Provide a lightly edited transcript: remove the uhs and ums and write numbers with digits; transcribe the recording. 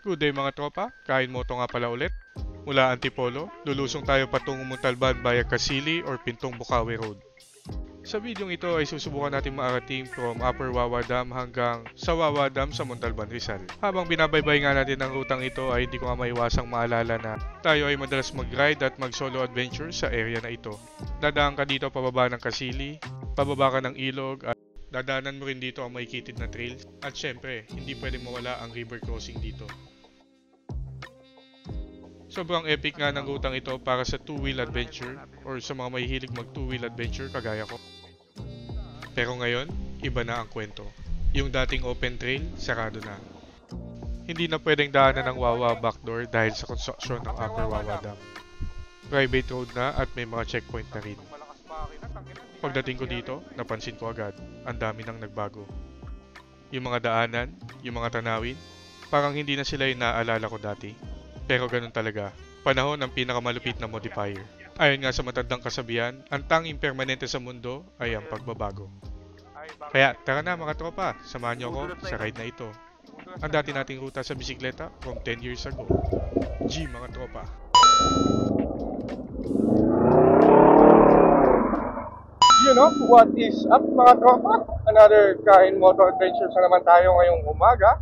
Good day mga tropa, kain moto nga pala ulit. Mula Antipolo, lulusong tayo patungong Montalban via Casili or Pintong Bukawi Road. Sa videong ito ay susubukan natin maarating from Upper Wawa Dam hanggang sa Wawa Dam sa Montalban, Rizal. Habang binabaybay nga natin ang rutang ito ay hindi ko nga maiwasang maalala na tayo ay madalas mag-ride at mag-solo adventure sa area na ito. Dadaan ka dito pababa ng Casili, pababa ka ng ilog at dadaanan mo rin dito ang makikitid na trails. At syempre, hindi pwedeng mawala ang river crossing dito. Sobrang epic nga ng rutang ito para sa two-wheel adventure or sa mga mahihilig mag two-wheel adventure kagaya ko. Pero ngayon, iba na ang kwento. Yung dating open trail, sarado na. Hindi na pwedeng daanan ng Wawa backdoor dahil sa construction ng Upper Wawa Dam. Private road na at may mga checkpoint na rin. Pagdating ko dito, napansin ko agad, ang dami nang nagbago. Yung mga daanan, yung mga tanawin, parang hindi na sila yung naaalala ko dati. Pero ganun talaga, panahon ang pinakamalupit na modifier. Ayon nga sa matandang kasabihan, ang tanging permanente sa mundo ay ang pagbabago. Kaya tara na mga tropa, samahan niyo ako sa ride na ito. Ang dati nating ruta sa bisikleta from 10 years ago. G mga tropa. You know, what is up mga tropa? Another kain motor adventure sa naman tayo ngayong umaga.